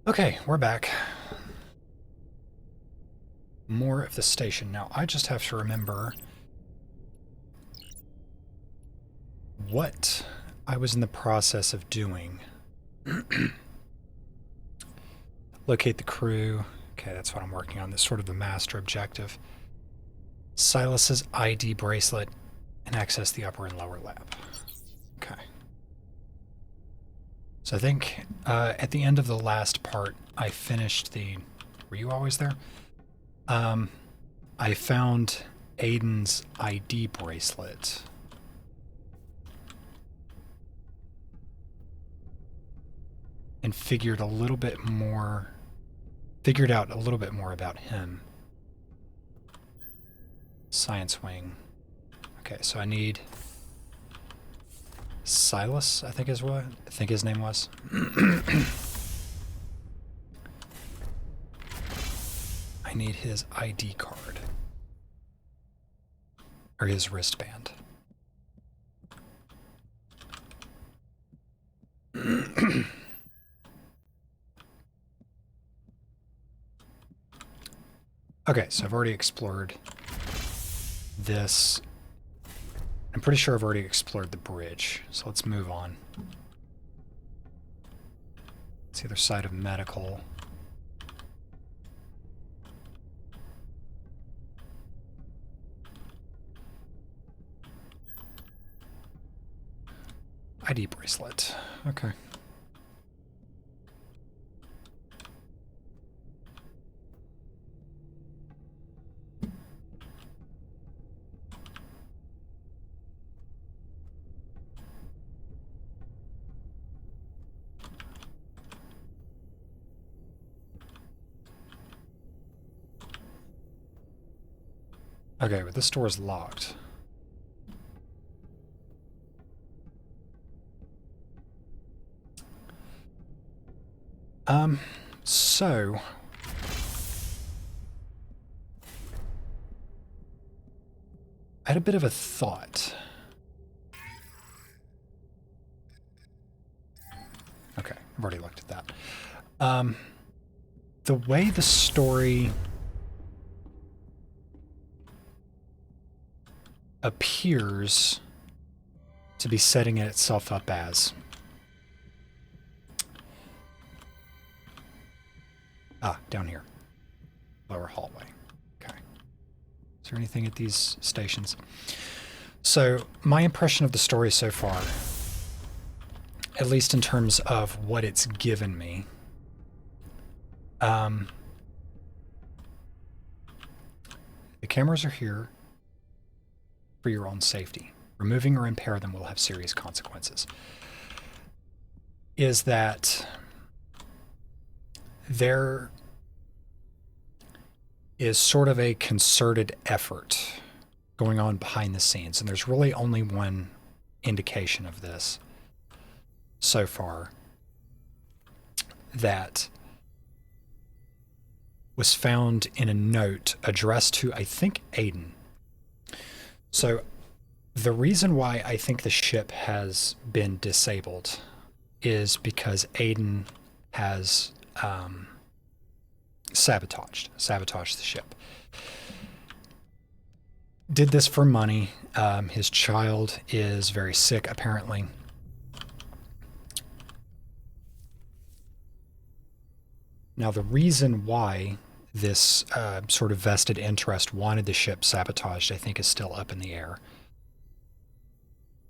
Okay, we're back. More of the station. Now, I just have to remember what I was in the process of doing. Locate the crew. Okay, that's what I'm working on. That's sort of the master objective. Silas's ID bracelet and access the upper and lower lab. Okay. So I think at the end of the last part, I finished the... Were you always there? I found Aiden's ID bracelet. And figured out a little bit more about him. Science wing. Okay, so I need Silas, I think his name was. I need his ID card. Or his wristband. Okay, so I've already explored this. I'm pretty sure I've already explored the bridge, so let's move on. It's the other side of medical. ID bracelet. Okay. Okay, but this door is locked. So... I had a bit of a thought. Okay, I've already looked at that. The way the story appears to be setting itself up as... down here. Lower hallway. Okay. Is there anything at these stations? So, my impression of the story so far, at least in terms of what it's given me, the cameras are here for your own safety. Removing or impair them will have serious consequences. Is that there is sort of a concerted effort going on behind the scenes, and there's really only one indication of this so far that was found in a note addressed to, I think, Aiden. So the reason why I think the ship has been disabled is because Aiden has sabotaged the ship. Did this for money. His child is very sick, apparently. Now, the reason why this sort of vested interest wanted the ship sabotaged, I think, is still up in the air.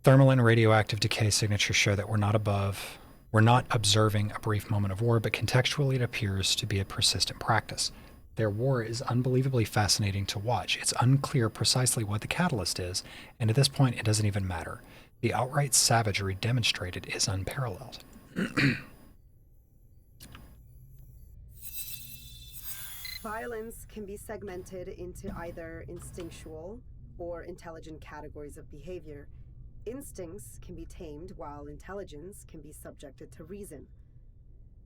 Thermal and radioactive decay signatures show that we're not observing a brief moment of war, but contextually it appears to be a persistent practice. Their war is unbelievably fascinating to watch. It's unclear precisely what the catalyst is, and at this point it doesn't even matter. The outright savagery demonstrated is unparalleled. Violence can be segmented into either instinctual or intelligent categories of behavior. Instincts can be tamed, while intelligence can be subjected to reason.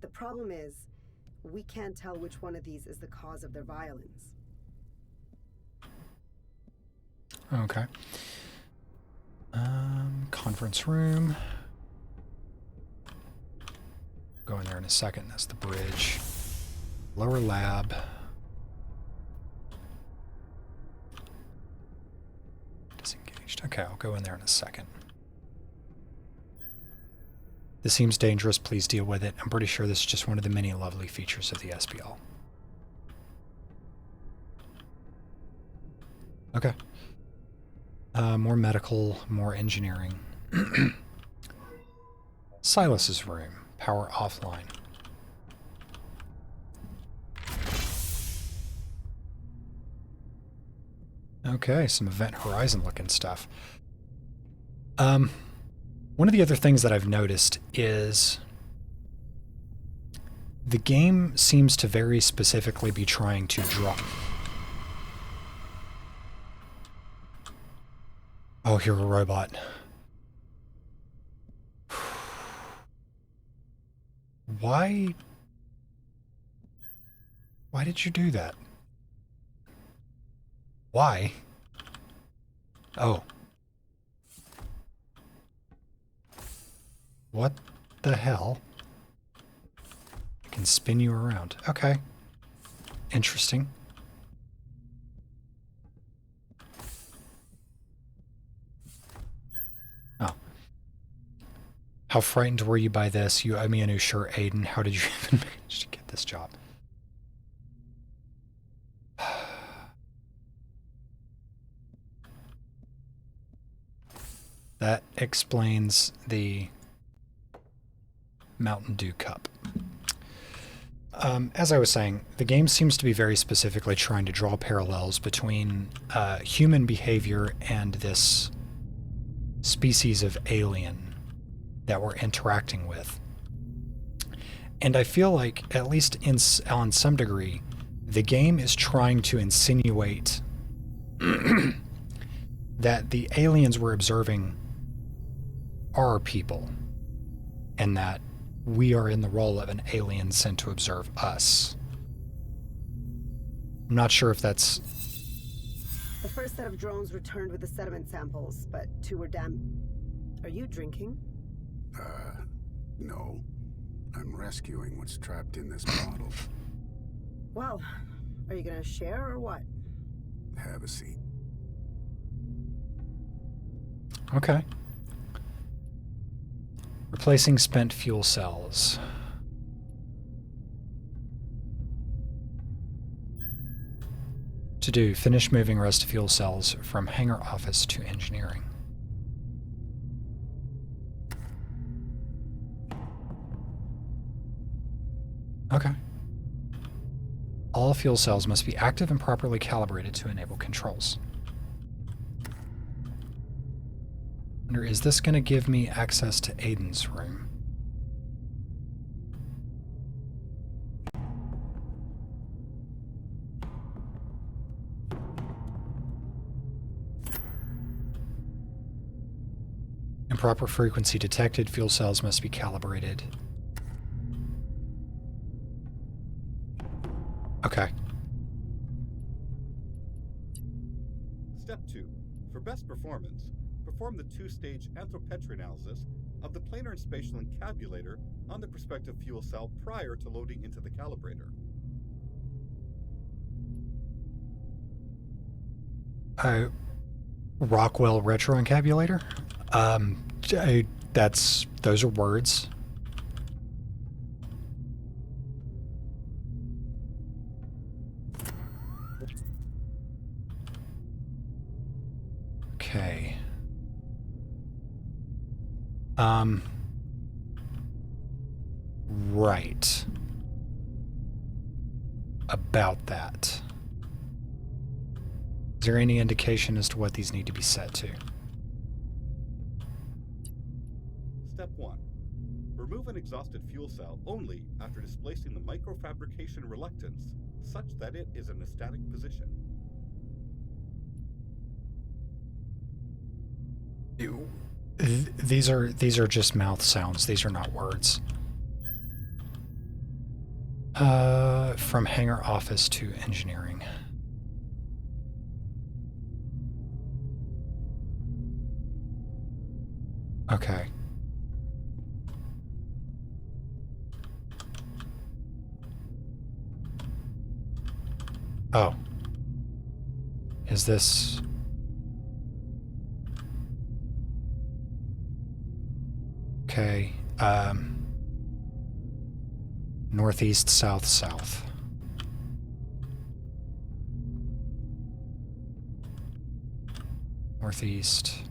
The problem is, we can't tell which one of these is the cause of their violence. Okay. Conference room. Go in there in a second. That's the bridge. Lower lab. Disengaged. Okay, I'll go in there in a second. This seems dangerous. Please deal with it. I'm pretty sure this is just one of the many lovely features of the SBL. Okay. More medical, more engineering. Silas's room. Power offline. Okay, some Event Horizon looking stuff. One of the other things that I've noticed is the game seems to very specifically be trying to draw... Oh, you're a robot. Why did you do that? Why? Oh. What the hell? I can spin you around. Okay. Interesting. Oh. How frightened were you by this? You owe me a new shirt, Aiden. How did you even manage to get this job? That explains the Mountain Dew cup. As I was saying, the game seems to be very specifically trying to draw parallels between human behavior and this species of alien that we're interacting with. And I feel like, at least on some degree, the game is trying to insinuate that the aliens we're observing are people, and that we are in the role of an alien sent to observe us. I'm not sure if that's... The first set of drones returned with the sediment samples, but 2 were damp. Are you drinking? No. I'm rescuing what's trapped in this bottle. Well, are you gonna share or what? Have a seat. Okay. Replacing spent fuel cells. To do, finish moving rest fuel cells from hangar office to engineering. Okay. All fuel cells must be active and properly calibrated to enable controls. Wonder, is this going to give me access to Aiden's room? Improper frequency detected. Fuel cells must be calibrated. Okay. Step 2. For best performance, perform the 2-stage anthropometry analysis of the planar and spatial encabulator on the prospective fuel cell prior to loading into the calibrator. Rockwell retroencabulator? Those are words. Okay. Right. About that. Is there any indication as to what these need to be set to? Step 1. Remove an exhausted fuel cell only after displacing the microfabrication reluctance such that it is in a static position. These are just mouth sounds. These are not words. From hangar office to engineering. Okay. Oh. Is this... Okay. Northeast, south, south. Northeast.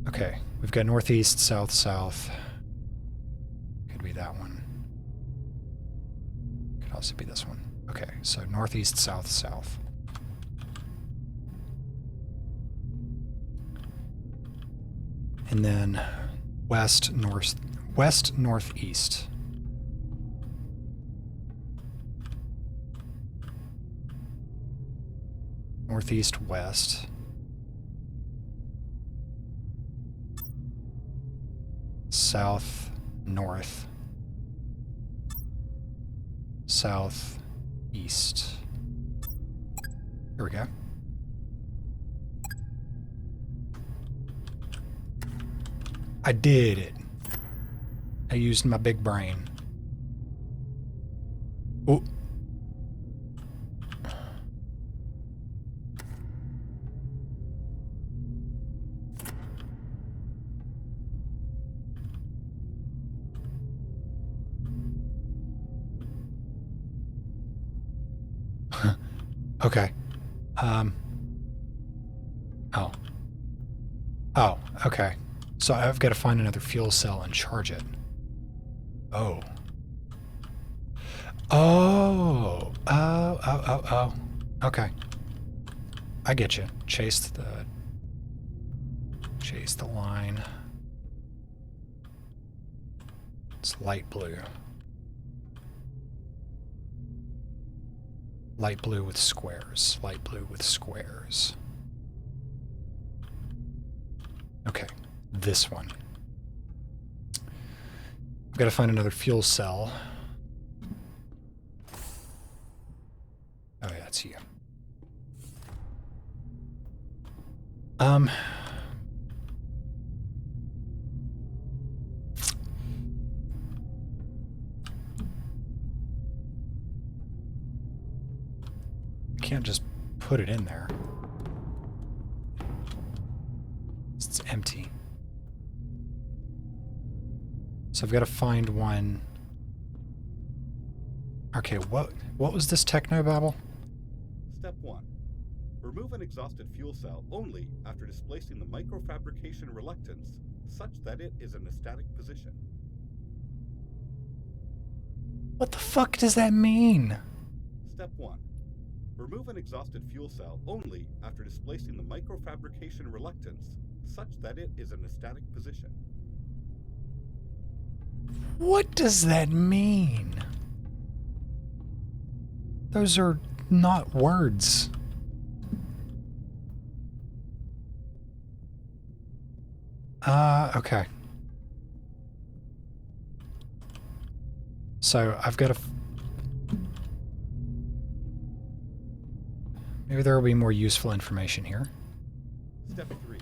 Okay, we've got northeast, south, south. Could be that one. Could also be this one. Okay, so northeast, south, south. And then west, north, west, northeast. Northeast, west. South, north. South, east. Here we go. I did it. I used my big brain. Oh. Okay. Oh. Oh, okay. So I've got to find another fuel cell and charge it. Oh. Oh. Oh. Okay. I get you. Chase the line. It's light blue. Light blue with squares. Light blue with squares. Okay. This one. I've got to find another fuel cell. Oh yeah, it's you. I can't just put it in there. It's empty. So I've got to find one. Okay, what was this technobabble? Step 1. Remove an exhausted fuel cell only after displacing the microfabrication reluctance such that it is in a static position. What the fuck does that mean? Step 1. Remove an exhausted fuel cell only after displacing the microfabrication reluctance such that it is in a static position. What does that mean? Those are not words. Okay. So I've got to... Maybe there will be more useful information here. Step 3.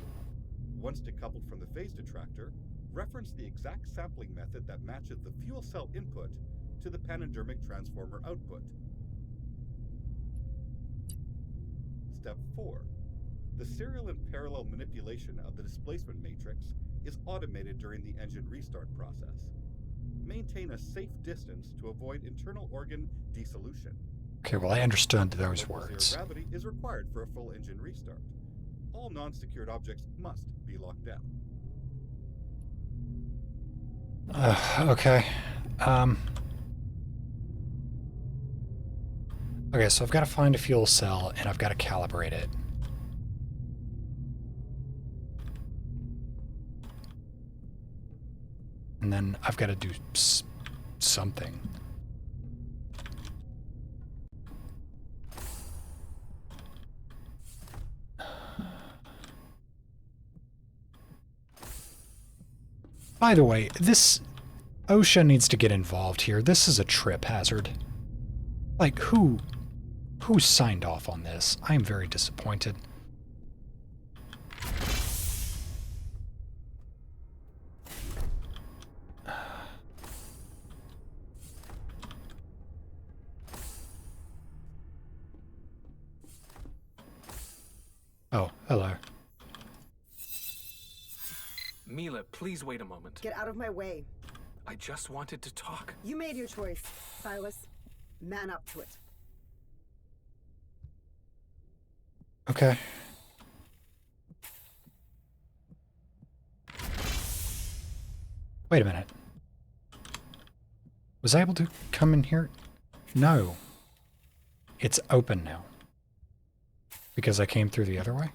Once decoupled from the phase detractor, reference the exact sampling method that matches the fuel cell input to the panendermic transformer output. Step 4. The serial and parallel manipulation of the displacement matrix is automated during the engine restart process. Maintain a safe distance to avoid internal organ dissolution. Okay, well I understood those Local words. zero gravity is required for a full engine restart. All non-secured objects must be locked down. Okay. Okay, so I've got to find a fuel cell and I've got to calibrate it. And then I've got to do something. By the way, this OSHA needs to get involved here. This is a trip hazard. Like, who Who signed off on this? I am very disappointed. Oh, hello. Mila, please wait a moment. Get out of my way. I just wanted to talk. You made your choice, Silas. Man up to it. Okay. Wait a minute. Was I able to come in here? No. It's open now. Because I came through the other way?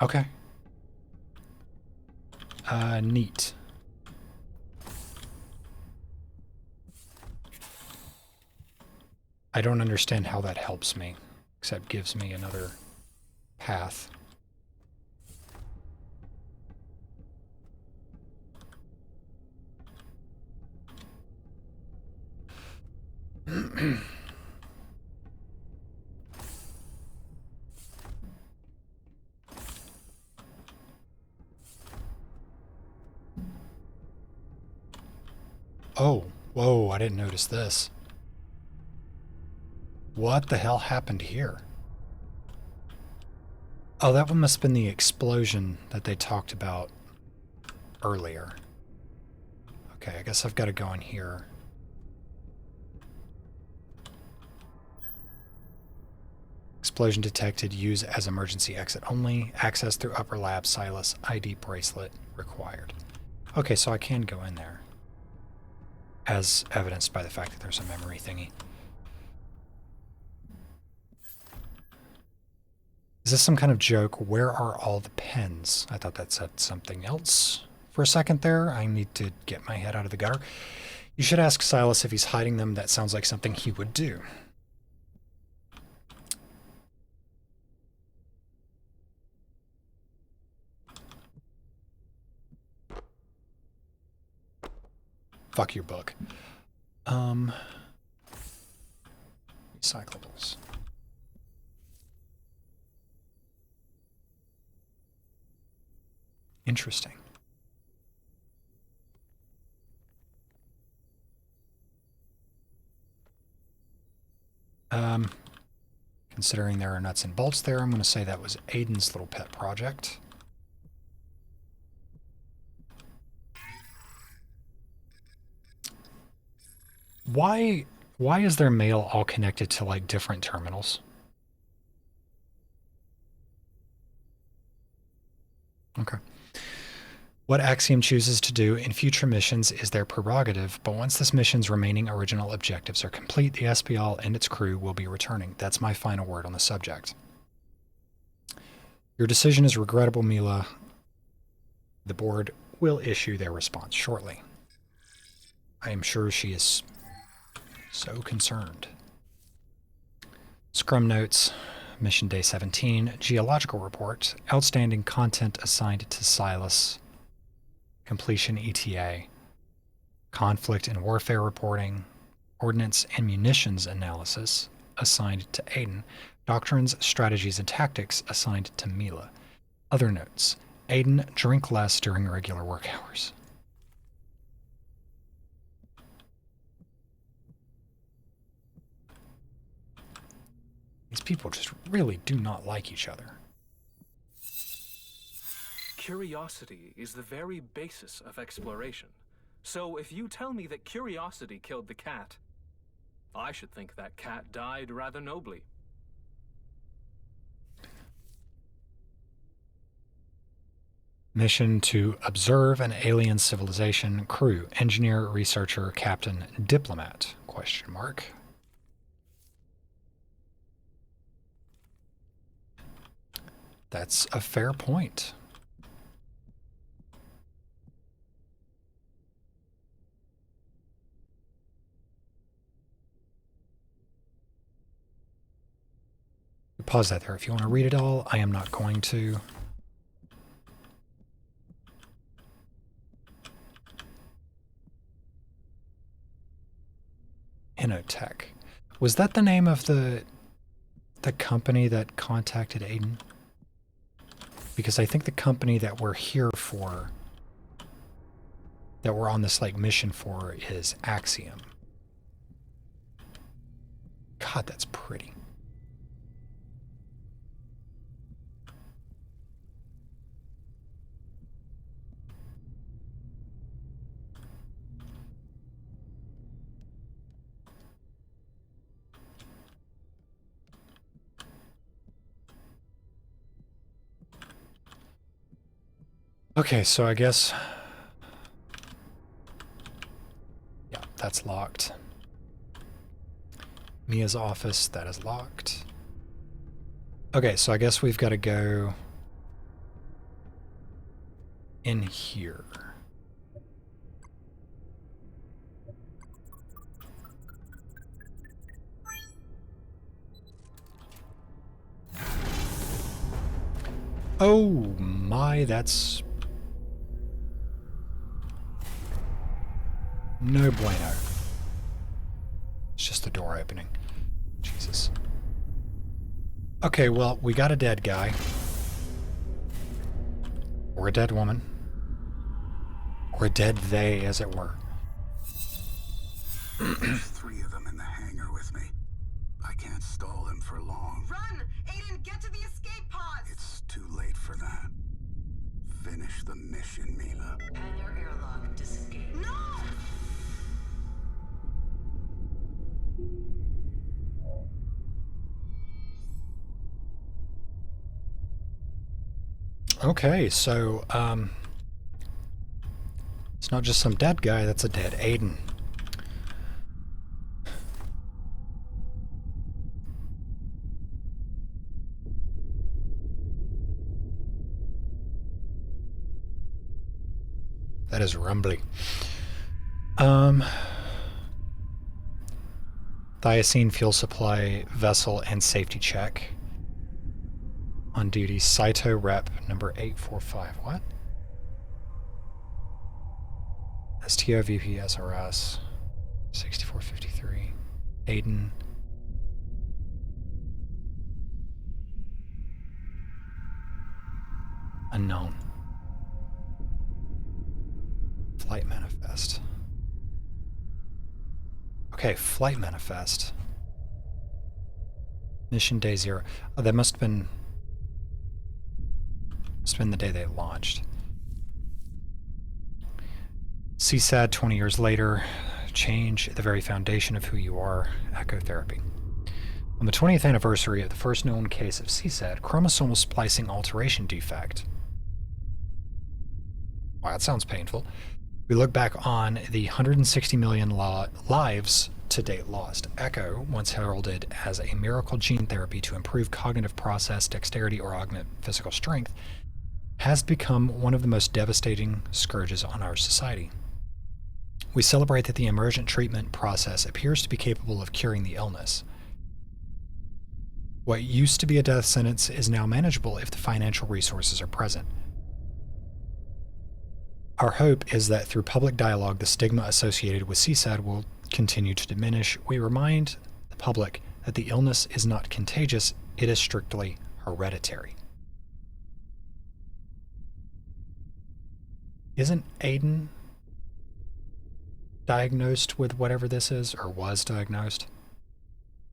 Okay. Neat. I don't understand how that helps me, except gives me another path. Oh, whoa, I didn't notice this. What the hell happened here? Oh, that one must have been the explosion that they talked about earlier. Okay, I guess I've got to go in here. Explosion detected. Use as emergency exit only. Access through upper lab. Silas. ID bracelet required. Okay, so I can go in there. As evidenced by the fact that there's a memory thingy. Is this some kind of joke? Where are all the pens? I thought that said something else for a second there. I need to get my head out of the gutter. You should ask Silas if he's hiding them. That sounds like something he would do. Fuck your book. Recyclables. Interesting. Considering there are nuts and bolts there, I'm going to say that was Aiden's little pet project. Why is their mail all connected to like different terminals? Okay. What Axiom chooses to do in future missions is their prerogative, but once this mission's remaining original objectives are complete, the SPL and its crew will be returning. That's my final word on the subject. Your decision is regrettable, Mila. The board will issue their response shortly. I am sure she is so concerned. Scrum notes, mission day 17, geological report, outstanding content assigned to Silas, completion ETA, conflict and warfare reporting, ordnance and munitions analysis assigned to Aiden, doctrines, strategies, and tactics assigned to Mila. Other notes, Aiden, drink less during regular work hours. These people just really do not like each other. Curiosity is the very basis of exploration. So if you tell me that curiosity killed the cat, I should think that cat died rather nobly. Mission to observe an alien civilization. Crew, engineer, researcher, captain, diplomat, question mark. That's a fair point. Pause that there if you want to read it all. I am not going to. Inotech. Was that the name of the company that contacted Aiden? Because I think the company that we're here for, that we're on this like mission for, is Axiom. God, that's pretty. Okay, so I guess... yeah, that's locked. Mia's office, that is locked. Okay, so I guess we've got to go in here. Oh my, that's... no bueno. It's just the door opening. Jesus. Okay, well, we got a dead guy. Or a dead woman. Or a dead they, as it were. There's 3 of them in the hangar with me. I can't stall them for long. Run! Aiden, get to the escape pods! It's too late for that. Finish the mission, Mila. Hangar airlock disengaged. No! Okay, so, it's not just some dead guy, that's a dead Aiden. That is rumbly. Thiacine fuel supply, vessel, and safety check. On duty, Saito Rep number 845. What? STO VP SRS 6453. Aiden. Unknown. Flight manifest. Okay, flight manifest. Mission day 0. Oh, that must have been... it's been the day they launched. CSAD 20 years later, change at the very foundation of who you are, echotherapy. On the 20th anniversary of the first known case of CSAD, chromosomal splicing alteration defect. Wow, that sounds painful. We look back on the 160 million lives to date lost. Echo, once heralded as a miracle gene therapy to improve cognitive process, dexterity, or augment physical strength, has become one of the most devastating scourges on our society. We celebrate that the emergent treatment process appears to be capable of curing the illness. What used to be a death sentence is now manageable if the financial resources are present. Our hope is that through public dialogue, the stigma associated with CSAD will continue to diminish. We remind the public that the illness is not contagious, it is strictly hereditary. Isn't Aiden diagnosed with whatever this is, or was diagnosed?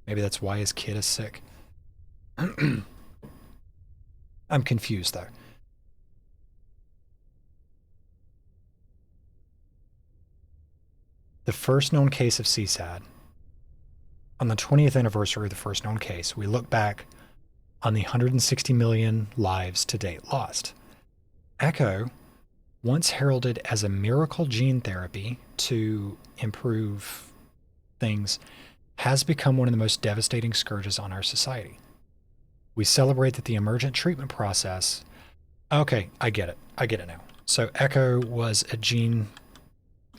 Maybe that's why his kid is sick. I'm confused, though. The first known case of CSAD, on the 20th anniversary of the first known case, we look back on the 160 million lives to date lost. Echo, once heralded as a miracle gene therapy to improve things, has become one of the most devastating scourges on our society. We celebrate that the emergent treatment process... Okay, I get it. I get it now. So Echo was a gene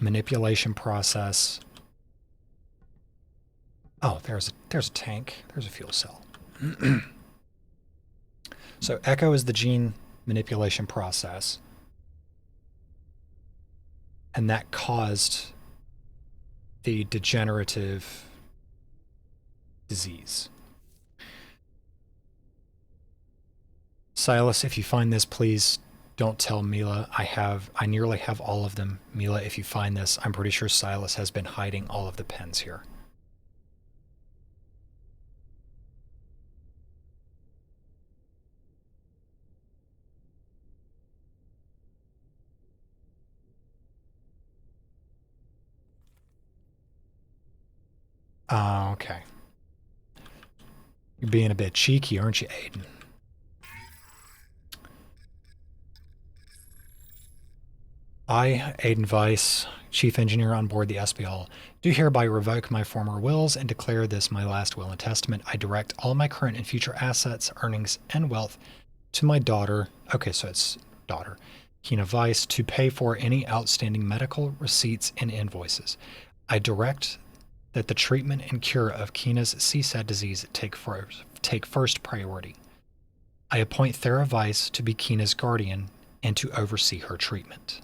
manipulation process. Oh, there's a tank. There's a fuel cell. So Echo is the gene manipulation process, and that caused the degenerative disease. Silas, if you find this, please don't tell Mila. I nearly have all of them. Mila, if you find this, I'm pretty sure Silas has been hiding all of the pens here. Okay. You're being a bit cheeky, aren't you, Aiden? I, Aiden Weiss, Chief Engineer on board the SBL, do hereby revoke my former wills and declare this my last will and testament. I direct all my current and future assets, earnings, and wealth to my daughter, okay, so it's daughter, Kina Weiss, to pay for any outstanding medical receipts and invoices. I direct that the treatment and cure of Kina's CSAD disease take first priority. I appoint Thera Weiss to be Kina's guardian and to oversee her treatment.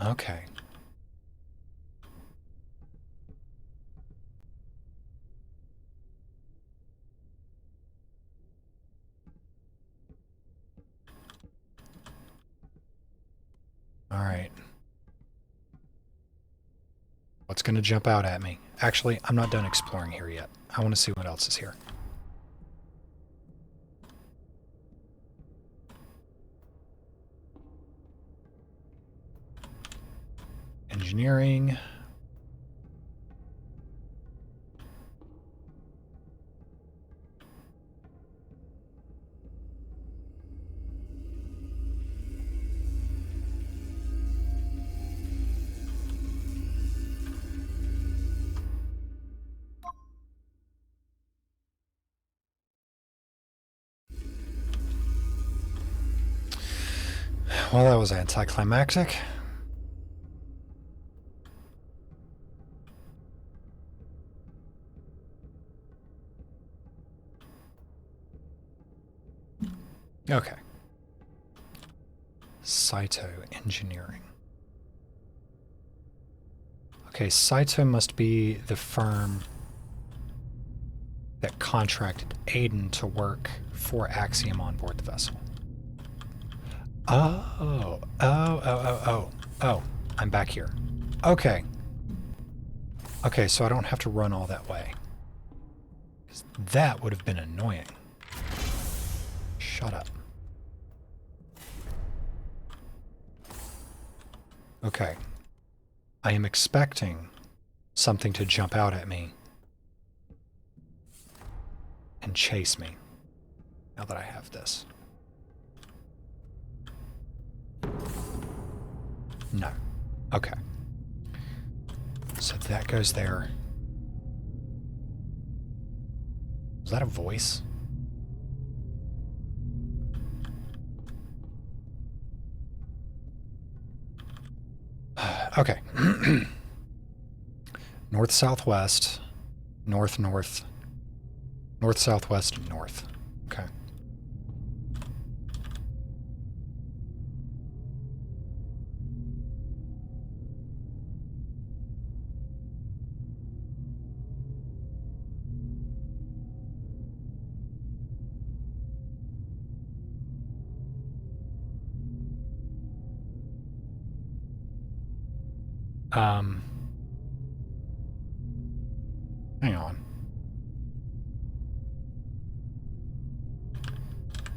Okay. All right. What's going to jump out at me? Actually, I'm not done exploring here yet. I want to see what else is here. Engineering. Well, that was anticlimactic. Okay. Saito Engineering. Okay, Saito must be the firm that contracted Aiden to work for Axiom on board the vessel. Oh, I'm back here. Okay. Okay, so I don't have to run all that way. 'Cause that would have been annoying. Shut up. Okay. I am expecting something to jump out at me and chase me now that I have this. No. Okay. So that goes there. Is that a voice? Okay. North-southwest, north-north, north-southwest, and north. Okay. Hang on.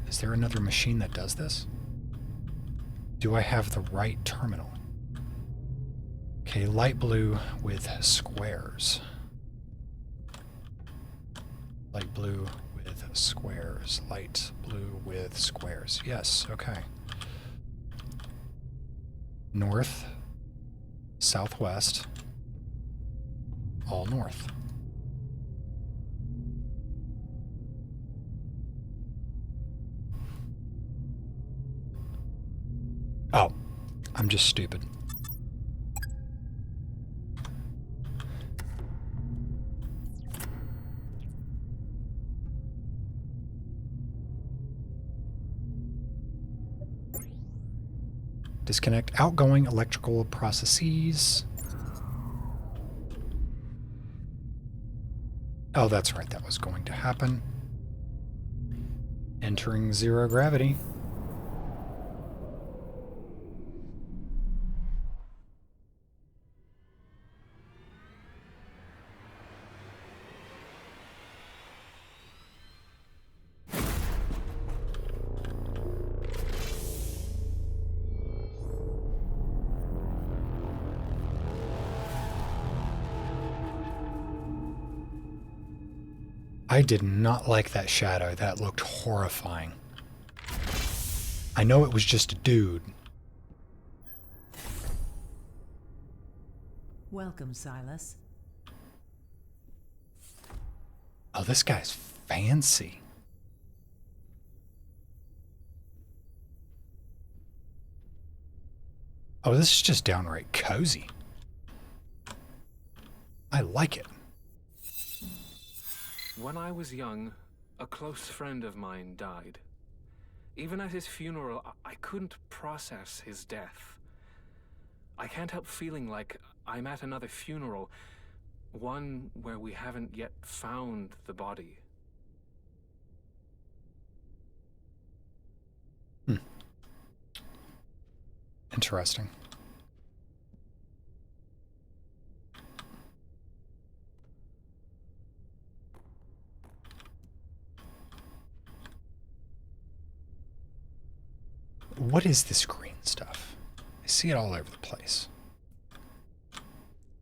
Is there another machine that does this? Do I have the right terminal? Okay, light blue with squares. Light blue with squares. Light blue with squares. Yes, okay. North, southwest, all north. Oh, I'm just stupid. Disconnect outgoing electrical processes. Oh, that's right. That was going to happen. Entering zero gravity. I did not like that shadow. That looked horrifying. I know it was just a dude. Welcome, Silas. Oh, this guy's fancy. Oh, this is just downright cozy. I like it. When I was young, a close friend of mine died. Even at his funeral, I couldn't process his death. I can't help feeling like I'm at another funeral, one where we haven't yet found the body. Interesting. What is this green stuff? I see it all over the place.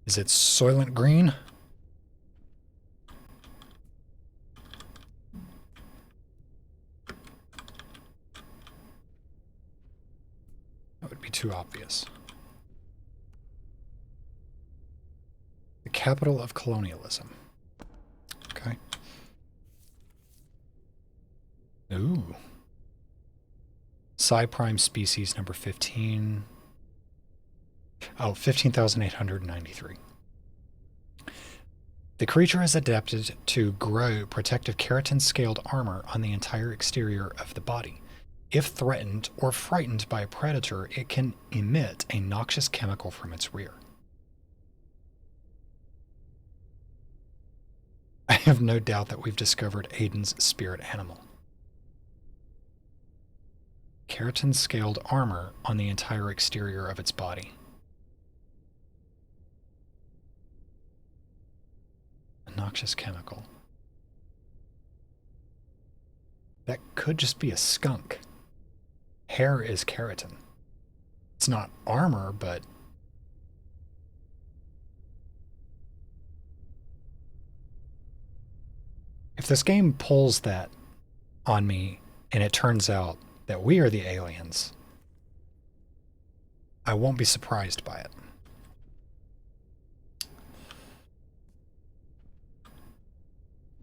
Is it Soylent Green? That would be too obvious. The capital of colonialism. Okay. Ooh. Psi prime species number 15. Oh, 15,893. The creature is adapted to grow protective keratin-scaled armor on the entire exterior of the body. If threatened or frightened by a predator, it can emit a noxious chemical from its rear. I have no doubt that we've discovered Aiden's spirit animal. Keratin-scaled armor on the entire exterior of its body. A noxious chemical. That could just be a skunk. Hair is keratin. It's not armor, but... if this game pulls that on me and it turns out that we are the aliens, I won't be surprised by it.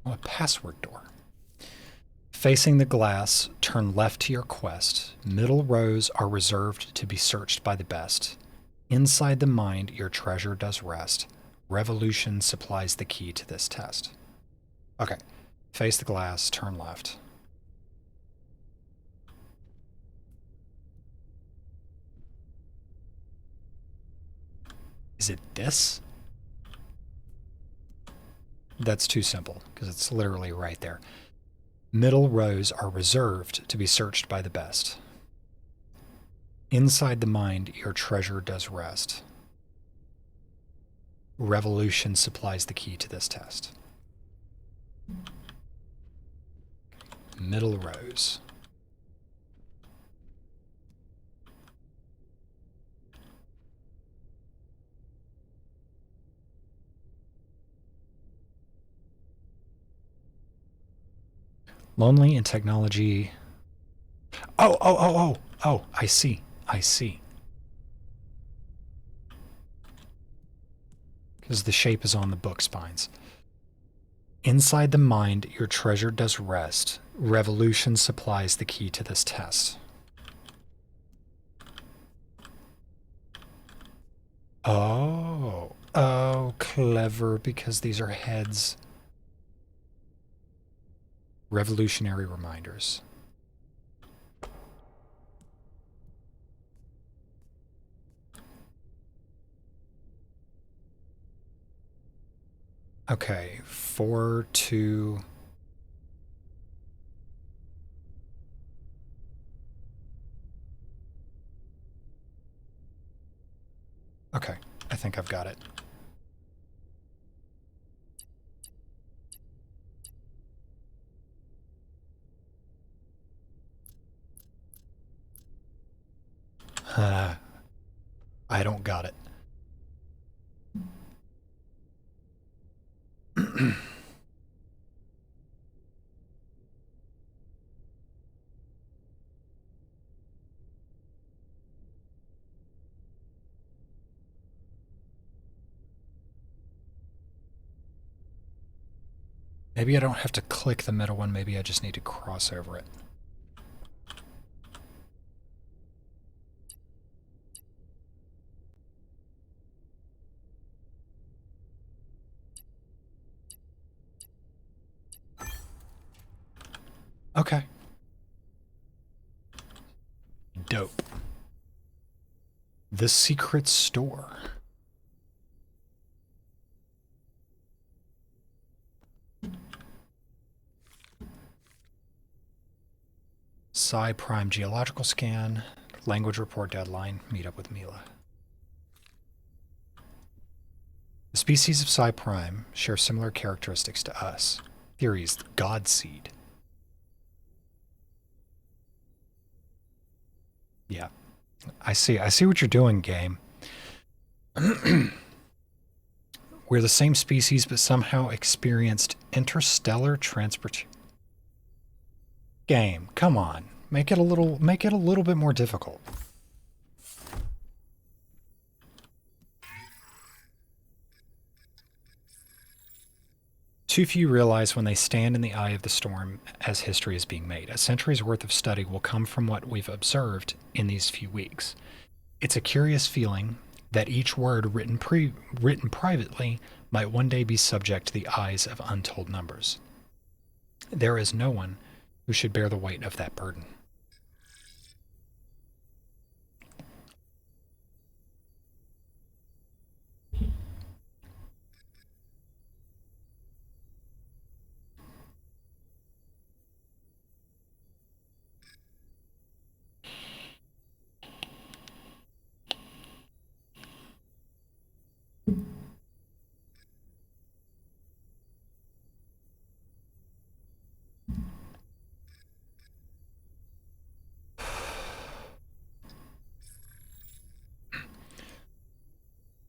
Oh, a password door. Facing the glass, turn left to your quest. Middle rows are reserved to be searched by the best. Inside the mind, your treasure does rest. Revolution supplies the key to this test. Okay. Face the glass, turn left. Is it this? That's too simple, because it's literally right there. Middle rows are reserved to be searched by the best. Inside the mind, your treasure does rest. Revolution supplies the key to this test. Middle rows. Lonely in technology. Oh, I see. Because the shape is on the book spines. Inside the mind, your treasure does rest. Revolution supplies the key to this test. Oh, clever, because these are heads. Revolutionary reminders. Okay, 4, 2. Okay, I think I've got it. I don't got it. Maybe I don't have to click the middle one, maybe I just need to cross over it. Okay. Dope. The secret store. Psi Prime geological scan. Language report deadline. Meet up with Mila. The species of Psi Prime share similar characteristics to us. Theories: God Seed. Yeah. I see what you're doing, game. We're the same species, but somehow experienced interstellar transport. Game, come on. Make it a little bit more difficult. Too few realize when they stand in the eye of the storm as history is being made. A century's worth of study will come from what we've observed in these few weeks. It's a curious feeling that each word written privately might one day be subject to the eyes of untold numbers. There is no one who should bear the weight of that burden.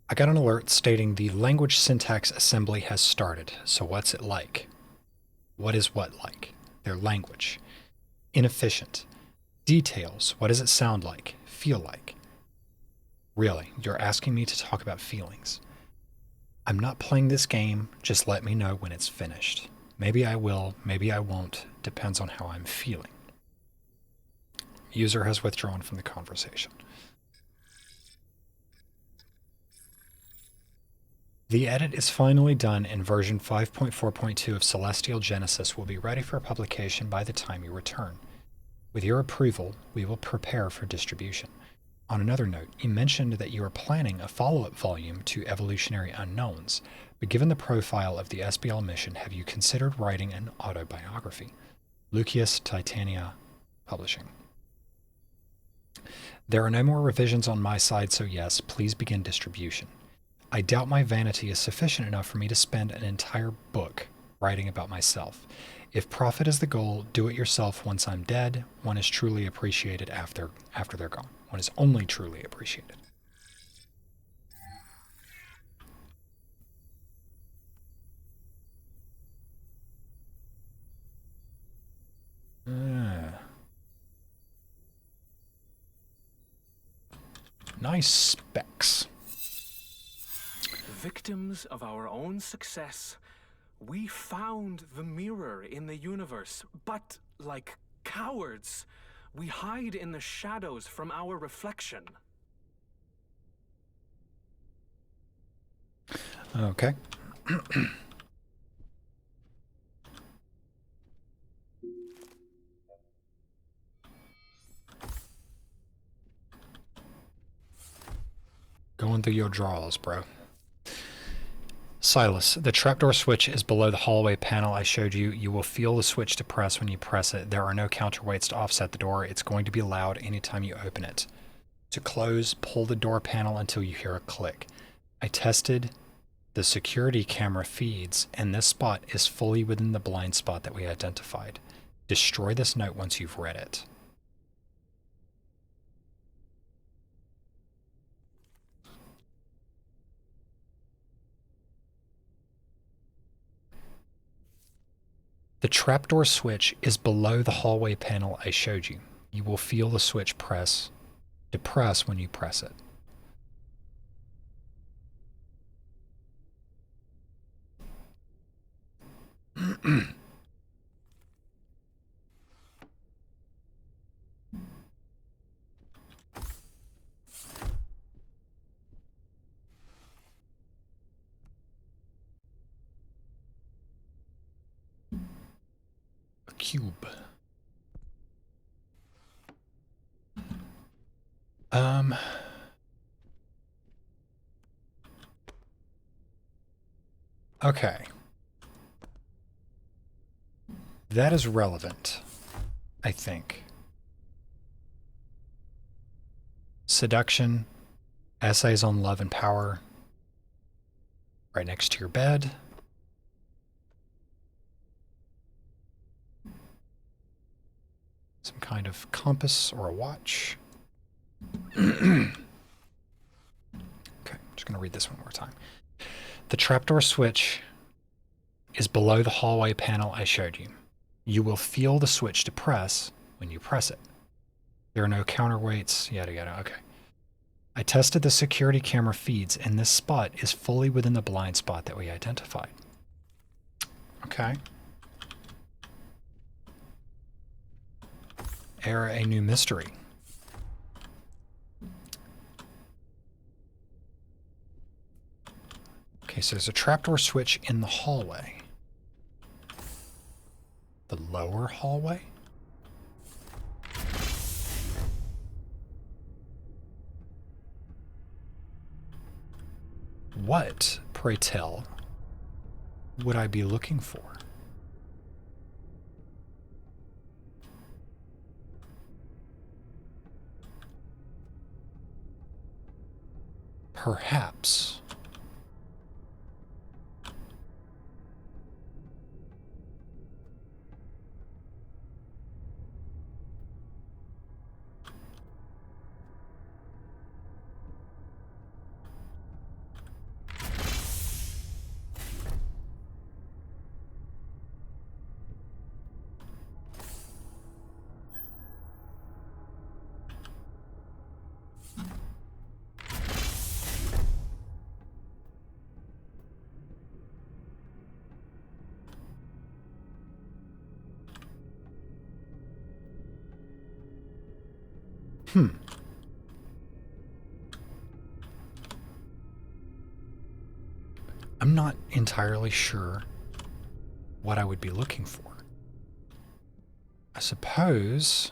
I got an alert stating the language syntax assembly has started. So what's it like? What is what like? Their language. Inefficient. Details. What does it sound like? Feel like? Really, you're asking me to talk about feelings. I'm not playing this game. Just let me know when it's finished. Maybe I will, maybe I won't. Depends on how I'm feeling. User has withdrawn from the conversation. The edit is finally done and version 5.4.2 of Celestial Genesis will be ready for publication by the time you return. With your approval, we will prepare for distribution. On another note, you mentioned that you are planning a follow-up volume to Evolutionary Unknowns, but given the profile of the SBL mission, have you considered writing an autobiography? Lucius Titania Publishing. There are no more revisions on my side, so yes, please begin distribution. I doubt my vanity is sufficient enough for me to spend an entire book writing about myself. If profit is the goal, do it yourself once I'm dead. One is truly appreciated after they're gone. One is only truly appreciated. Nice specs. Victims of our own success, we found the mirror in the universe, but like cowards, we hide in the shadows from our reflection. Okay. Going through your drawers, bro. Silas, the trapdoor switch is below the hallway panel I showed you. You will feel the switch to press when you press it. There are no counterweights to offset the door. It's going to be loud anytime you open it. To close, pull the door panel until you hear a click. I tested the security camera feeds, and this spot is fully within the blind spot that we identified. Destroy this note once you've read it. The trapdoor switch is below the hallway panel I showed you. You will feel the switch to press when you press it. A cube. Okay. That is relevant, I think. Seduction, essays on love and power, right next to your bed. Some kind of compass or a watch. Okay, just going to read this one more time. The trapdoor switch is below the hallway panel I showed you. You will feel the switch to press when you press it. There are no counterweights, yada yada. Okay. I tested the security camera feeds, and this spot is fully within the blind spot that we identified. Okay. Ere a new mystery. Okay, so there's a trapdoor switch in the hallway. The lower hallway? What, pray tell, would I be looking for? Perhaps. I'm not entirely sure what I would be looking for. I suppose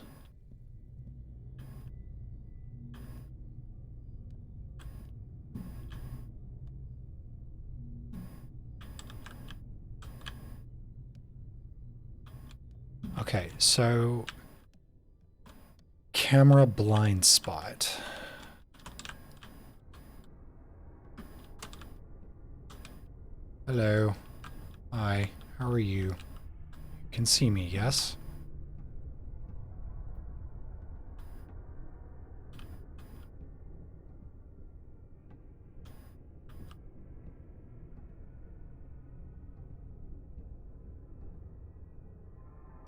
okay, so camera blind spot. Hello. Hi. How are you? You can see me, yes?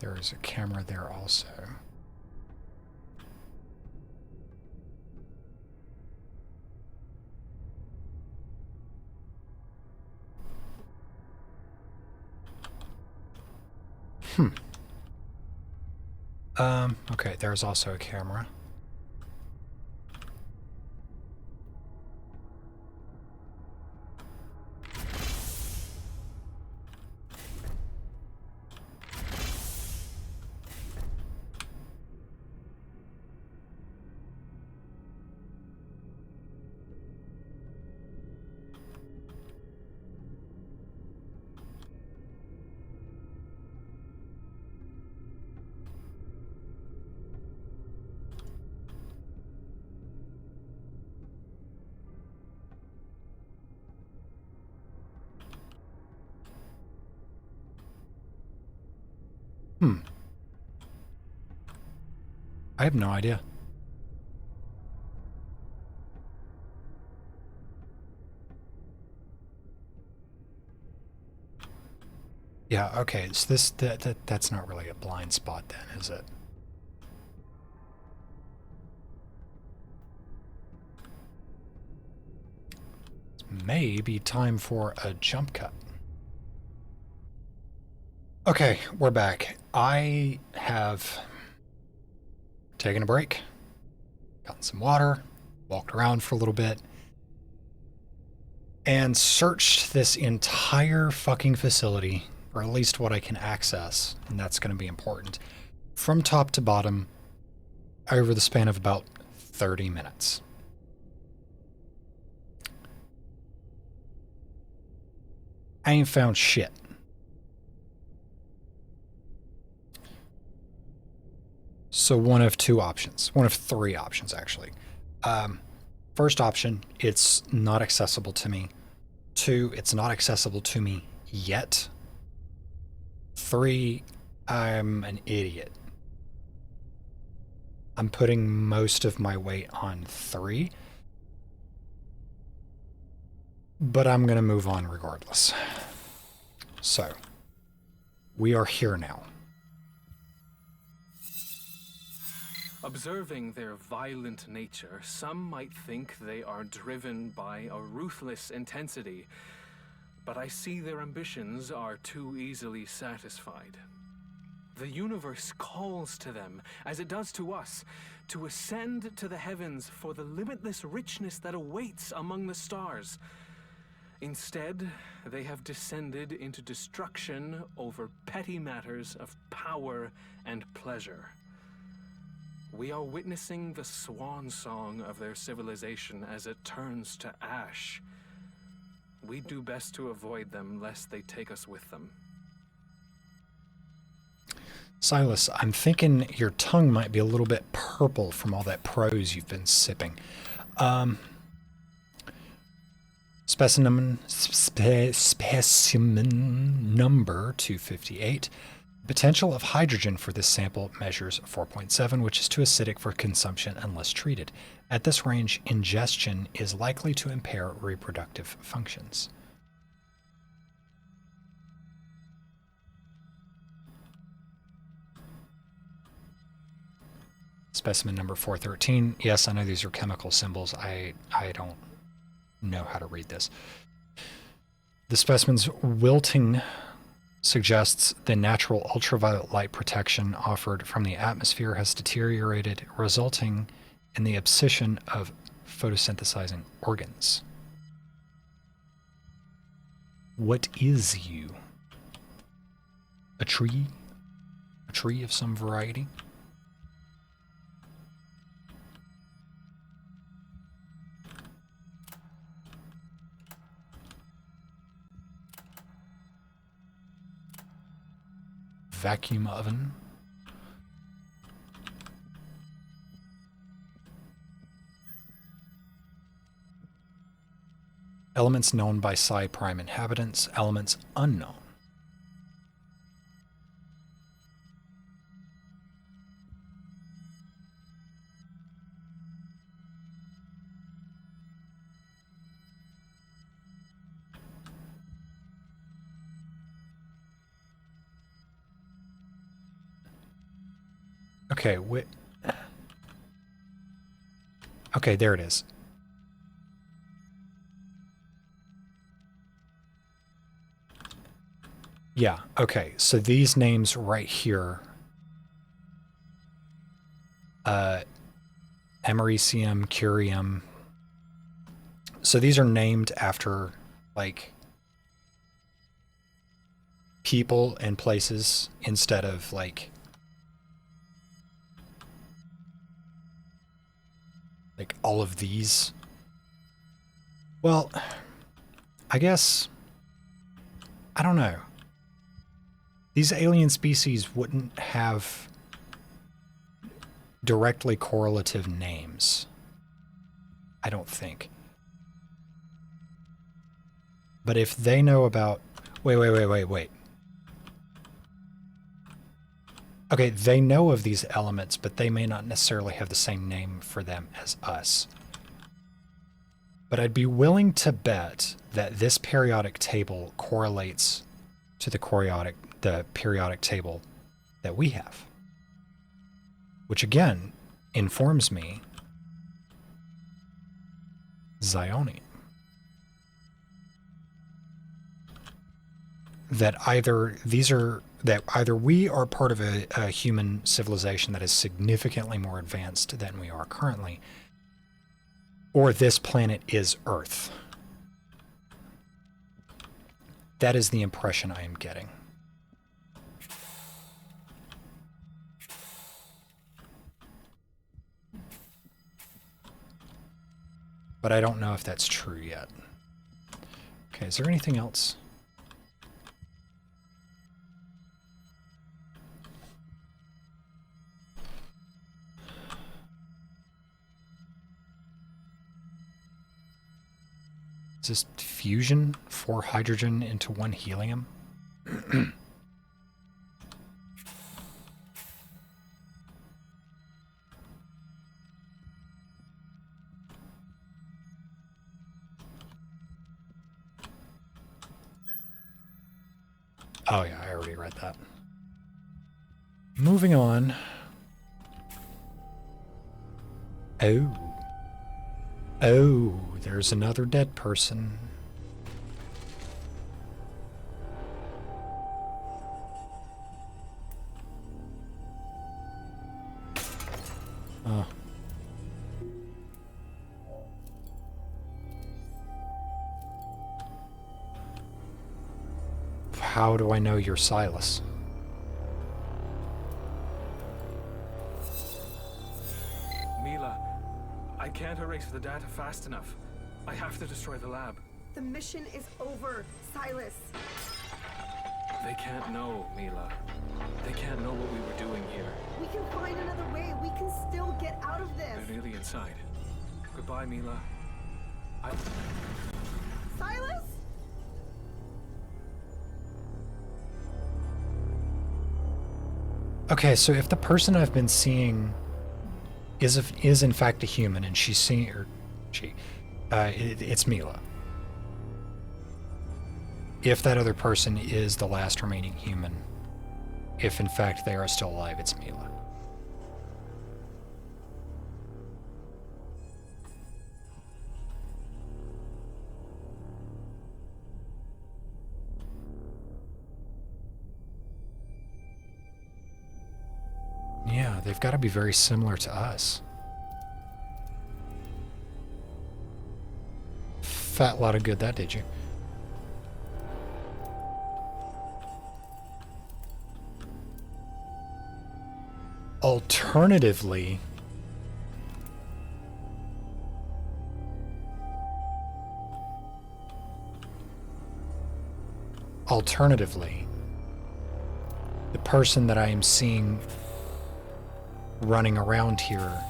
There is a camera there also. Okay, there's also a camera. I have no idea. Yeah, okay, so that's not really a blind spot then, is it? It may be time for a jump cut. Okay, we're back. I have taken a break, gotten some water, walked around for a little bit, and searched this entire fucking facility, or at least what I can access, and that's going to be important, from top to bottom over the span of about 30 minutes. I ain't found shit. So one of two options. One of three options, actually. First option, it's not accessible to me. 2, it's not accessible to me yet. 3, I'm an idiot. I'm putting most of my weight on 3. But I'm going to move on regardless. So, we are here now. Observing their violent nature, some might think they are driven by a ruthless intensity, but I see their ambitions are too easily satisfied. The universe calls to them, as it does to us, to ascend to the heavens for the limitless richness that awaits among the stars. Instead, they have descended into destruction over petty matters of power and pleasure. We are witnessing the swan song of their civilization as it turns to ash. We do best to avoid them lest they take us with them. Silas, I'm thinking your tongue might be a little bit purple from all that prose you've been sipping. Specimen number 258. Potential of hydrogen for this sample measures 4.7, which is too acidic for consumption unless treated. At this range, ingestion is likely to impair reproductive functions. Specimen number 413. Yes, I know these are chemical symbols. I don't know how to read this. The specimen's wilting suggests the natural ultraviolet light protection offered from the atmosphere has deteriorated, resulting in the abscission of photosynthesizing organs. What is you? A tree? A tree of some variety? Vacuum oven. Elements known by Psi Prime inhabitants, elements unknown. Okay, okay, there it is. Yeah, okay, so these names right here, Americium, Curium, so these are named after, like, people and places instead of, like all of these. Well, I guess, I don't know. These alien species wouldn't have directly correlative names, I don't think. But if they know about... Wait. Okay, they know of these elements, but they may not necessarily have the same name for them as us. But I'd be willing to bet that this periodic table correlates to the periodic table that we have. Which again informs me Zionian. That either we are part of a human civilization that is significantly more advanced than we are currently, or this planet is Earth. That is the impression I am getting. But I don't know if that's true yet. Okay, is there anything else? Is this fusion? 4 hydrogen into 1 helium? Oh yeah, I already read that. Moving on. Oh. Oh, there's another dead person. Oh. How do I know you're Silas? Mila, I can't erase the data fast enough. I have to destroy the lab. The mission is over, Silas. They can't know, Mila. They can't know what we were doing here. We can find another way. We can still get out of this. They're nearly inside. Goodbye, Mila. Silas? Okay, so if the person I've been seeing is in fact a human, and she's seeing, or it's Mila. If that other person is the last remaining human, if in fact they are still alive, it's Mila. Yeah, they've got to be very similar to us. Fat lot of good that did you. Alternatively, the person that I am seeing running around here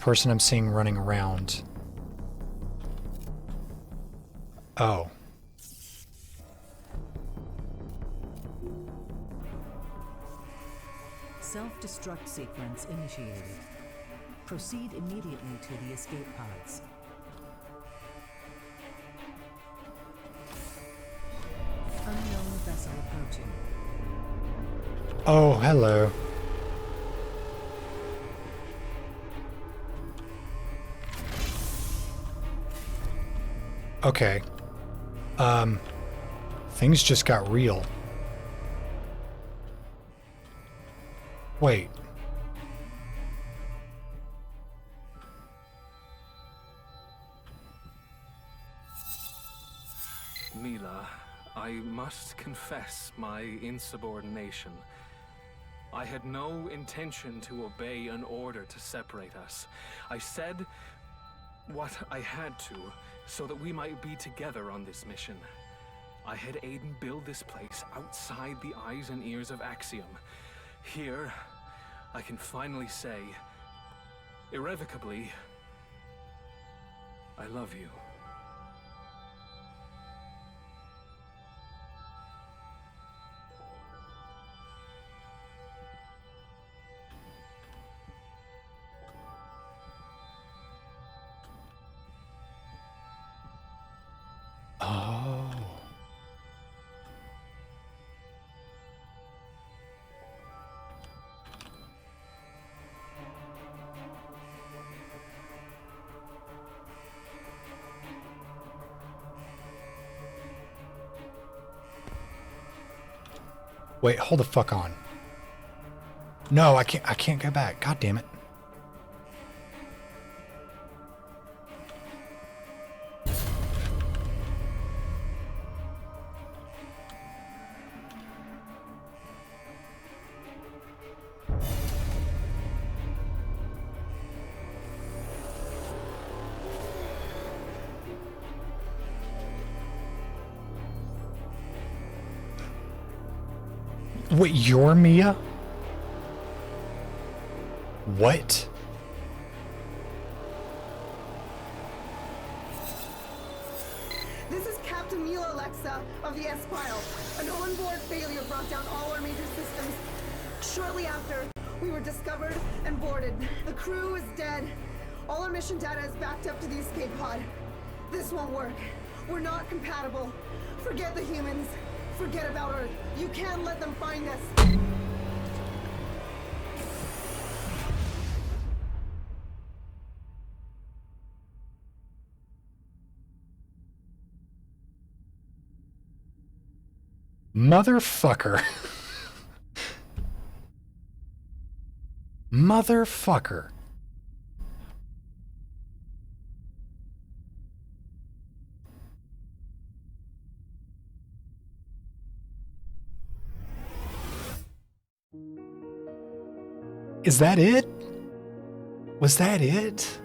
person I'm seeing running around. Oh. Self-destruct sequence initiated. Proceed immediately to the escape pods. Unknown vessel approaching. Oh, hello. Okay. Things just got real. Wait. Mila, I must confess my insubordination. I had no intention to obey an order to separate us. I said what I had to so that we might be together on this mission. I had Aiden build this place outside the eyes and ears of Axiom. Here, I can finally say, irrevocably, I love you. Oh. Wait, hold the fuck on. No, I can't go back. God damn it. Wait, you're Mia? What? This is Captain Mila Alexa of the Spaaaaaaaaaaace. An onboard failure brought down all our major systems. Shortly after, we were discovered and boarded. The crew is dead. All our mission data is backed up to the escape pod. This won't work. We're not compatible. Forget the humans. Forget about Earth. You can't let them find us. Motherfucker. Motherfucker. Is that it? Was that it?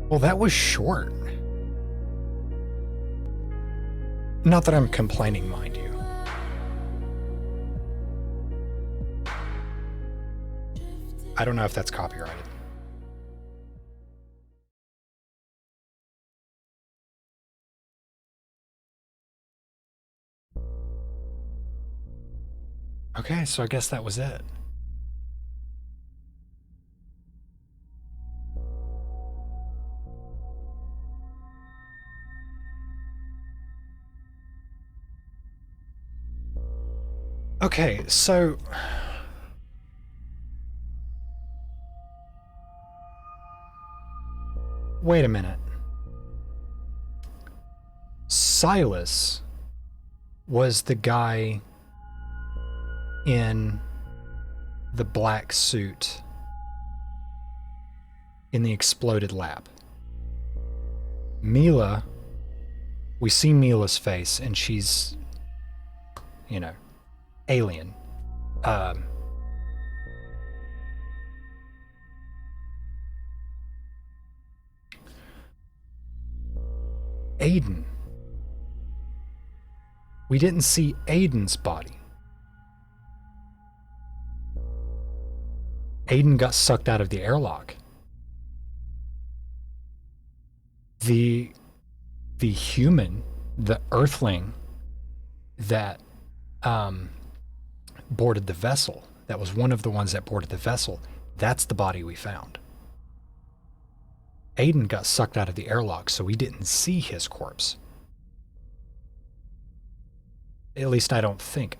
Well, that was short. Not that I'm complaining, mind you. I don't know if that's copyrighted. Okay, so I guess that was it. Okay, so wait a minute. Silas was the guy in the black suit in the exploded lab. Mila, we see Mila's face and she's, you know, alien. Aiden. We didn't see Aiden's body. Aiden got sucked out of the airlock. The human, the Earthling that boarded the vessel, that was one of the ones that boarded the vessel, that's the body we found. Aiden got sucked out of the airlock, so we didn't see his corpse. At least I don't think.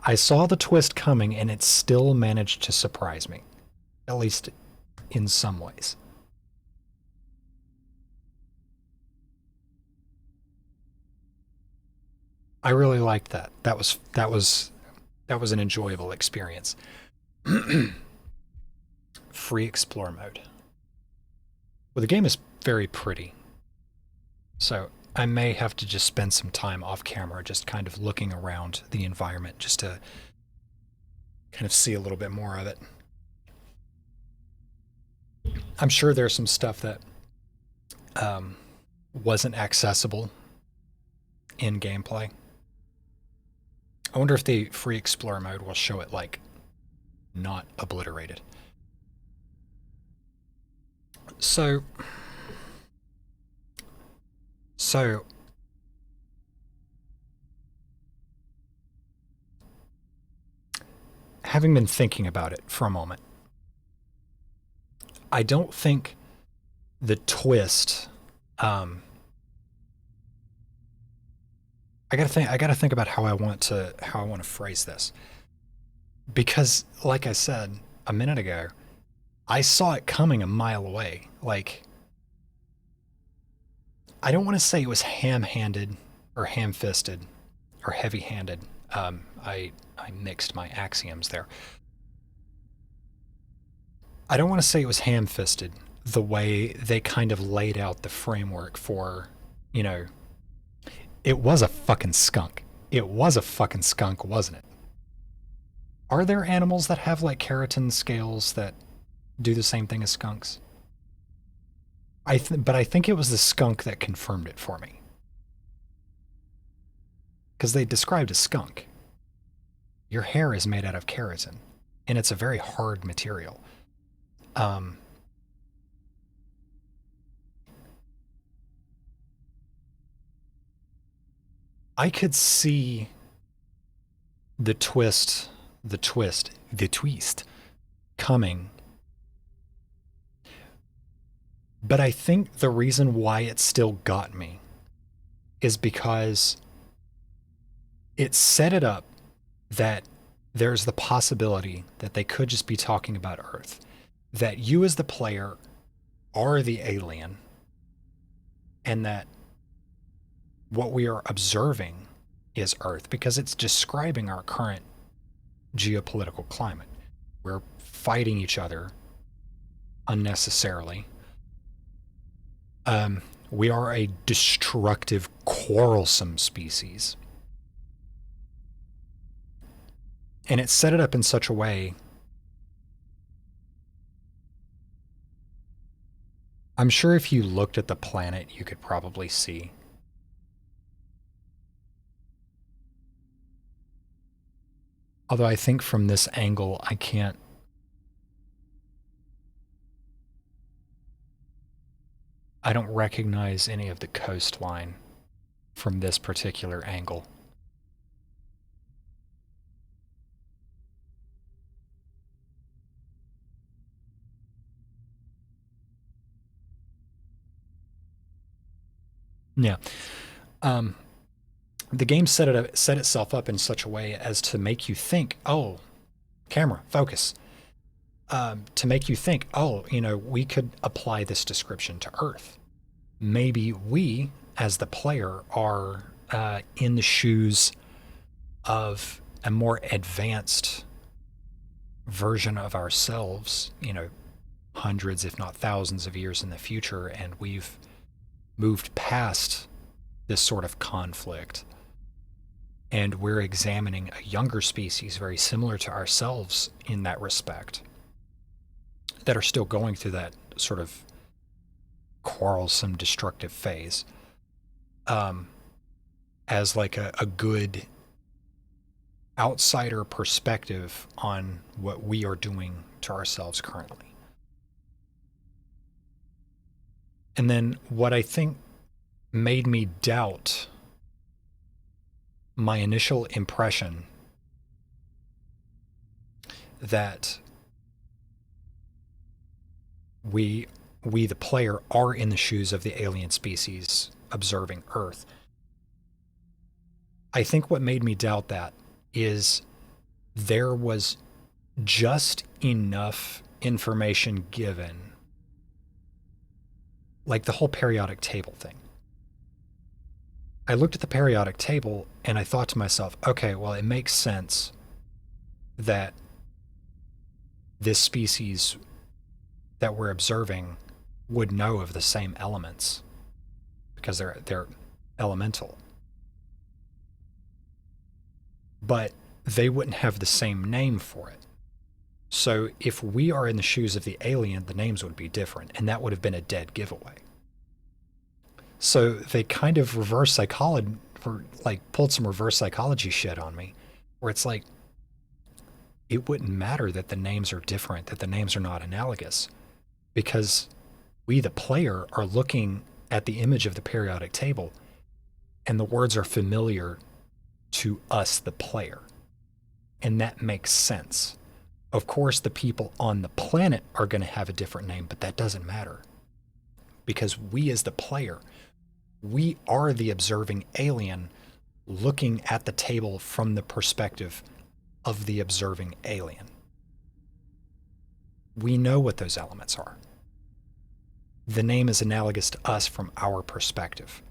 I saw the twist coming and it still managed to surprise me. At least in some ways. I really liked that. That was an enjoyable experience. Free explore mode. Well, the game is very pretty. So I may have to just spend some time off camera just kind of looking around the environment just to kind of see a little bit more of it. I'm sure there's some stuff that wasn't accessible in gameplay. I wonder if the free explorer mode will show it like not obliterated. So having been thinking about it for a moment, I don't think the twist. I gotta think about how I want to phrase this, because, like I said a minute ago, I saw it coming a mile away. Like, I don't want to say it was ham-handed or ham-fisted or heavy-handed. I mixed my axioms there. I don't want to say it was ham-fisted the way they kind of laid out the framework for, you know, it was a fucking skunk. It was a fucking skunk, wasn't it? Are there animals that have like keratin scales that do the same thing as skunks? But I think it was the skunk that confirmed it for me. Because they described a skunk. Your hair is made out of keratin, and it's a very hard material. I could see the twist coming. But I think the reason why it still got me is because it set it up that there's the possibility that they could just be talking about Earth. That you as the player are the alien, and that what we are observing is Earth, because it's describing our current geopolitical climate. We're fighting each other unnecessarily. We are a destructive, quarrelsome species. And it set it up in such a way. I'm sure if you looked at the planet, you could probably see. Although I think from this angle, I don't recognize any of the coastline from this particular angle. Yeah. The game set itself up in such a way as to make you think, oh, camera, focus. To make you think, oh, we could apply this description to Earth. Maybe we, as the player, are in the shoes of a more advanced version of ourselves, hundreds, if not thousands of years in the future, and we've moved past this sort of conflict. And we're examining a younger species very similar to ourselves in that respect, that are still going through that sort of quarrelsome, destructive phase, as like a good outsider perspective on what we are doing to ourselves currently. And then what I think made me doubt my initial impression that we the player are in the shoes of the alien species observing Earth. I think what made me doubt that is there was just enough information given, like the whole periodic table thing. I looked at the periodic table and I thought to myself, okay, well, it makes sense that this species that we're observing would know of the same elements because they're elemental. But they wouldn't have the same name for it. So if we are in the shoes of the alien, the names would be different, and that would have been a dead giveaway. So they kind of pulled some reverse psychology shit on me, where it's like, it wouldn't matter that the names are different, that the names are not analogous, because we, the player, are looking at the image of the periodic table, and the words are familiar to us, the player. And that makes sense. Of course, the people on the planet are going to have a different name, but that doesn't matter. Because we, as the player, we are the observing alien looking at the table from the perspective of the observing alien. We know what those elements are. The name is analogous to us from our perspective.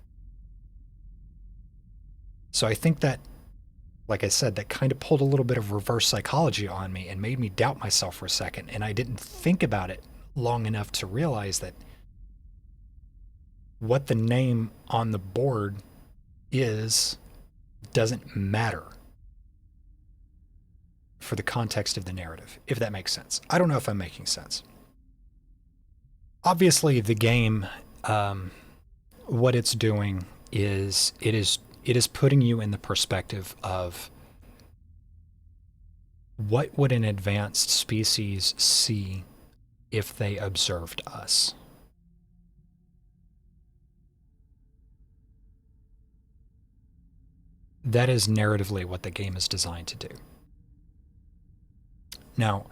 So I think that, like I said, that kind of pulled a little bit of reverse psychology on me and made me doubt myself for a second. And I didn't think about it long enough to realize that what the name on the board is doesn't matter for the context of the narrative, if that makes sense. I don't know if I'm making sense. Obviously, the game, what it's doing is it is putting you in the perspective of what would an advanced species see if they observed us. That is narratively what the game is designed to do. Now,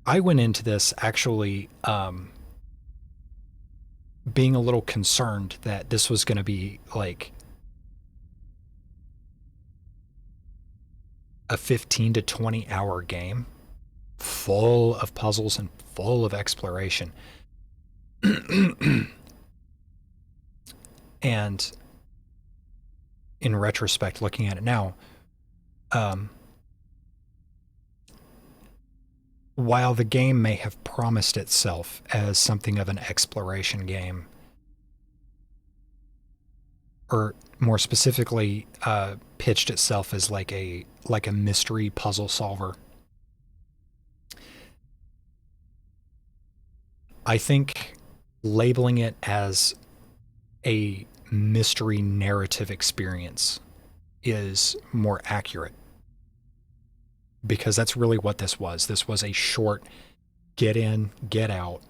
I went into this actually being a little concerned that this was going to be like a 15 to 20 hour game full of puzzles and full of exploration. And in retrospect, looking at it now, while the game may have promised itself as something of an exploration game, or more specifically, pitched itself as like a mystery puzzle solver, I think labeling it as a mystery narrative experience is more accurate, because that's really what this was. This was a short, get in, get out,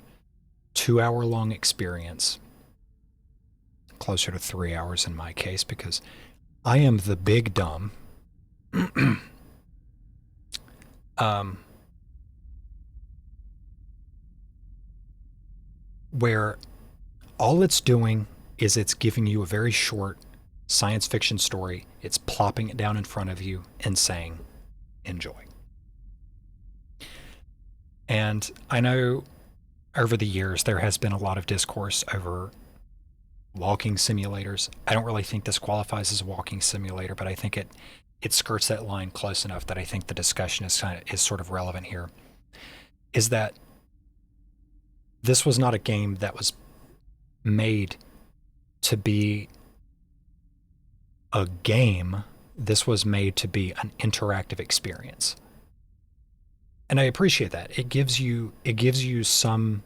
2-hour-long experience. Closer to 3 hours in my case, because I am the big dumb. Where all it's doing is it's giving you a very short science fiction story. It's plopping it down in front of you and saying, enjoy. And I know over the years there has been a lot of discourse over walking simulators. I don't really think this qualifies as a walking simulator, but I think it skirts that line close enough that I think the discussion is sort of relevant here. Is that this was not a game that was made to be a game. This was made to be an interactive experience. And I appreciate that. It gives you some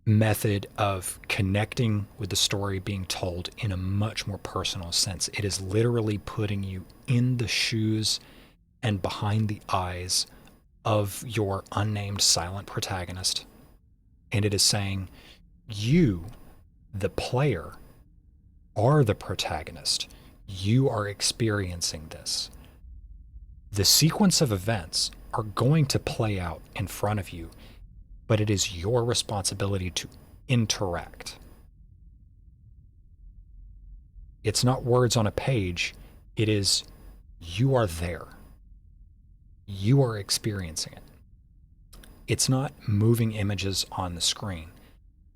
method of connecting with the story being told in a much more personal sense. It is literally putting you in the shoes and behind the eyes of your unnamed silent protagonist. And it is saying, you, the player, are the protagonist. You are experiencing this. The sequence of events are going to play out in front of you, but it is your responsibility to interact. It's not words on a page. It is, you are there. You are experiencing it. It's not moving images on the screen.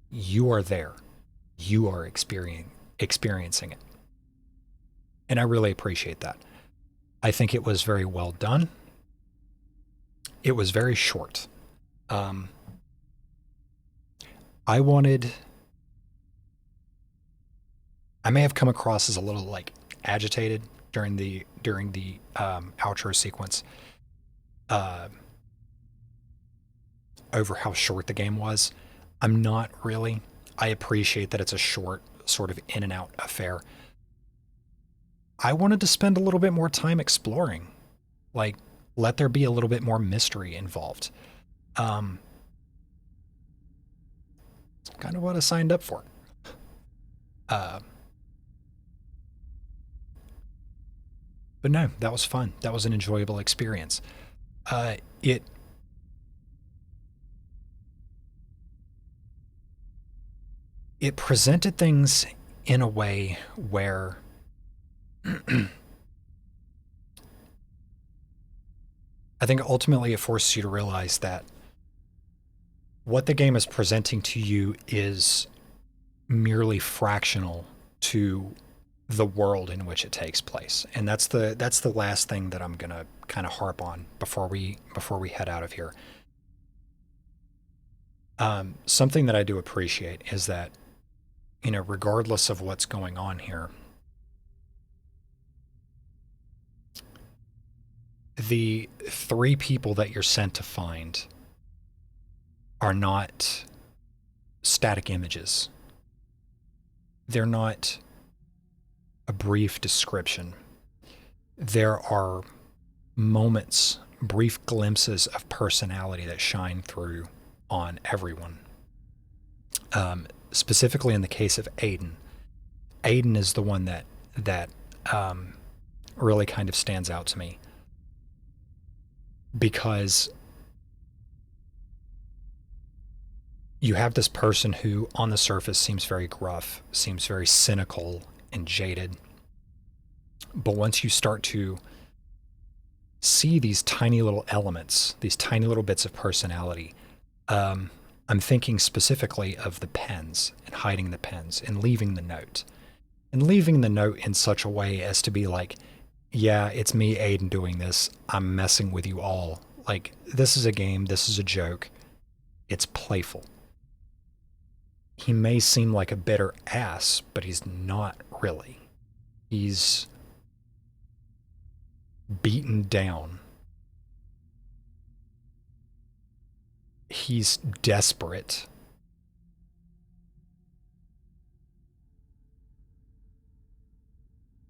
You are there. You are experiencing it. And I really appreciate that. I think it was very well done. It was very short. I may have come across as a little like agitated during the outro sequence over how short the game was. I'm not really. I appreciate that it's a short sort of in and out affair. I wanted to spend a little bit more time exploring, like let there be a little bit more mystery involved. Kind of what I signed up for. But no, that was fun. That was an enjoyable experience. It presented things in a way where I think ultimately it forces you to realize that what the game is presenting to you is merely fractional to the world in which it takes place. And that's the last thing that I'm going to kind of harp on before we head out of here. Something that I do appreciate is that, you know, regardless of what's going on here, the 3 people that you're sent to find are not static images. They're not a brief description. There are moments, brief glimpses of personality that shine through on everyone. Specifically in the case of Aiden. Aiden is the one that really kind of stands out to me, because you have this person who on the surface seems very gruff, seems very cynical and jaded. But once you start to see these tiny little elements, these tiny little bits of personality, I'm thinking specifically of the pens and hiding the pens and leaving the note. And leaving the note in such a way as to be like, yeah, it's me, Aiden, doing this. I'm messing with you all. Like, this is a game. This is a joke. It's playful. He may seem like a bitter ass, but he's not really. He's beaten down. He's desperate.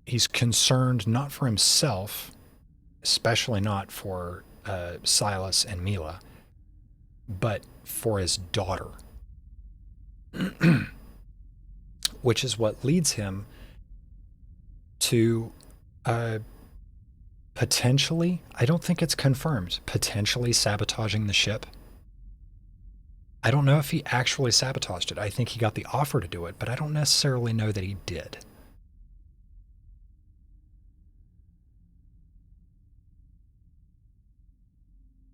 He's concerned not for himself, especially not for Silas and Mila, but for his daughter. Which is what leads him to potentially, I don't think it's confirmed, potentially sabotaging the ship. I don't know if he actually sabotaged it. I think he got the offer to do it, but I don't necessarily know that he did.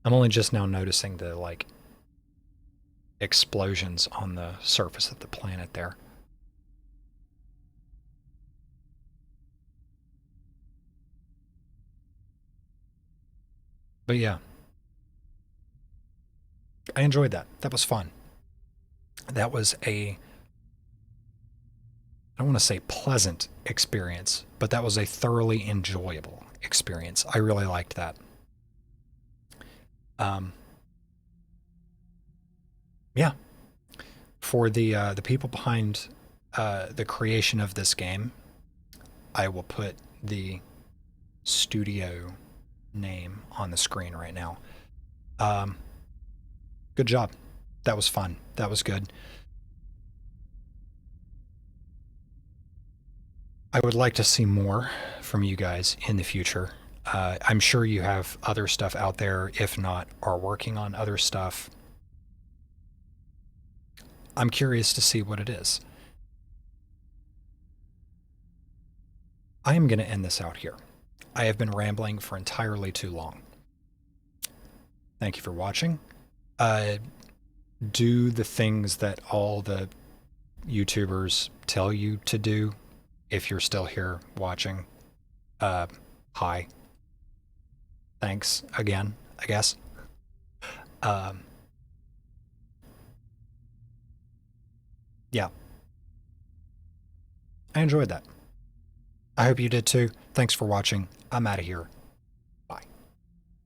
I'm only just now noticing the, like, explosions on the surface of the planet there. But yeah, I enjoyed that. That was fun. That was I don't want to say pleasant experience, but that was a thoroughly enjoyable experience. I really liked that. Yeah. For the people behind the creation of this game, I will put the studio name on the screen right now. Good job. That was fun. That was good. I would like to see more from you guys in the future. I'm sure you have other stuff out there, if not, are working on other stuff. I'm curious to see what it is. I am going to end this out here. I have been rambling for entirely too long. Thank you for watching. Do the things that all the YouTubers tell you to do if you're still here watching. Hi. Thanks again, I guess. Yeah. I enjoyed that. I hope you did too. Thanks for watching. I'm out of here.